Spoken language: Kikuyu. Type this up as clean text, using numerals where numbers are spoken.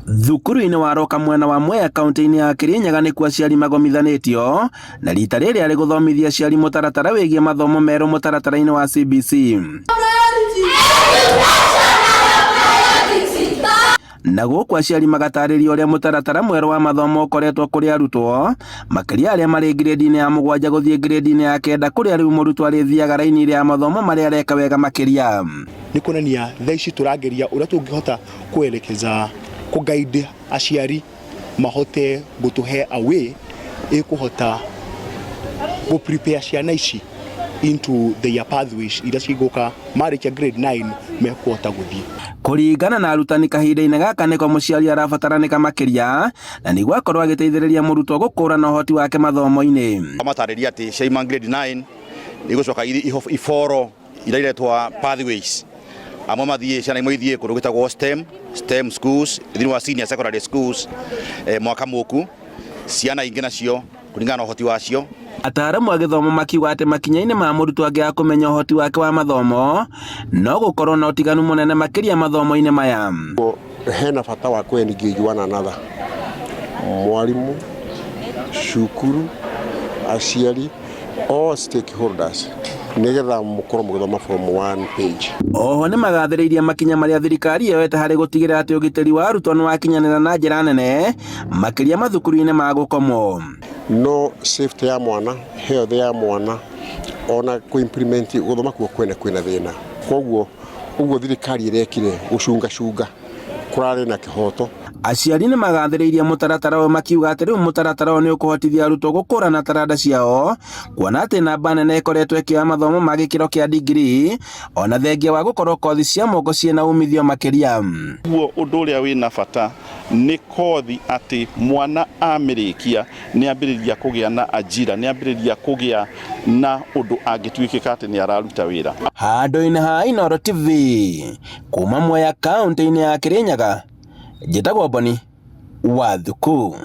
Thukuru-inĩ wa Roka mwena wa Mwea kaunti-inĩ ya Kirinyaga nĩkuo aciari magomithanĩtio na rita rĩrĩ arĩ gũthomithia aciari mũtaratara wĩgiĩ mathomo merũ mũtaratara-inĩ wa CBC. Na gũkũ aciari magatarĩria ũrĩa mũtaratara mwerũ wa mathomo ũkoretwo kũrĩ arutwo makĩria arĩa marĩ ngirĩndi-inĩ ya 7 gũthiĩ ngirĩndi-inĩ ya 9 kũrĩa rĩu mũrutwo arĩthiaga raini ya mathomo marĩa areka wega makĩria. Nĩ kuonania thaa ici tũrageria ũrĩa tũngĩhota kuelekeza kuguide aciari mahote gũtũhe a way ĩkũhota prepare ciana ici into their pathways iria cigũka marĩkia grade 9 mekũhota gũthiĩ. Kũringana na arutani kahinda-inĩ gaka nĩko mũciari arabataranĩka makĩria na nĩguo akorwo agĩteithĩrĩria mũrutwo gũkũrana ũhoti wake mathomo-inĩ. Matarĩria atĩ ciaima grade 9 igũcoka iforo iria iretwa pathways. Amwe mathiĩ ciana imwe ithiĩ kũndũ gwĩtagwo STEM schools thĩinĩ wa senior secondary schools mwaka mũku, ciana ingĩ nacio kũringana na ũhoti wacio. Ataaramu a gĩthomo makiuga atĩ makinya-inĩ ma mũrutwo angĩaga kũmenya ũhoti wake wa mathomo no gũkorwo na ũtiganu mũnene makĩria mathomo-inĩ maya. Hena bata wa kũ-engage one another, mwarimũ, cukuru, aciari, all stakeholders nĩgetha mũkorwo mũgĩthoma from one page. Oho nĩ magathĩrĩirie makinya marĩa thirikari yoete harĩ gũtigĩrĩra atĩ ũgitĩri wa arutwo nĩ wakinyanĩra na njĩra nene makĩria mathukuru-inĩ ma gũkomwo. No safety ya mwana, health ya mwana, ona kũ-implement gũthoma kuo kwĩna thĩna. Koguo thirikari ĩrekire gũcunga kũrarĩ na kĩhoto. Aciari nĩ magathĩrĩirie mũtaratara ũyũ makiuga atĩ rĩu mũtaratara ũyũ nĩ ũkũhotithia arutwo gũkũrana taranda ciao, kuona atĩ namba nene ĩkoretwo ĩkĩoya mathomo ma gĩkĩro kĩa degree ona thengia wa gũkorwo kothi cia moko ciĩna umithio makĩria. Ũndũ ũrĩa wĩna bata nĩ kothi atĩ mwana amĩrĩkia nĩ ambĩrĩria kũgĩa na ajira, nĩ ambĩrĩria kũgĩa na ũndũ angĩtuĩkĩka atĩ nĩ araruta wĩra. Handũ-inĩ ha Inooro TV kuma Mwea kaunti-inĩ ya Kirinyaga, njĩtagwo Boni Wathuku.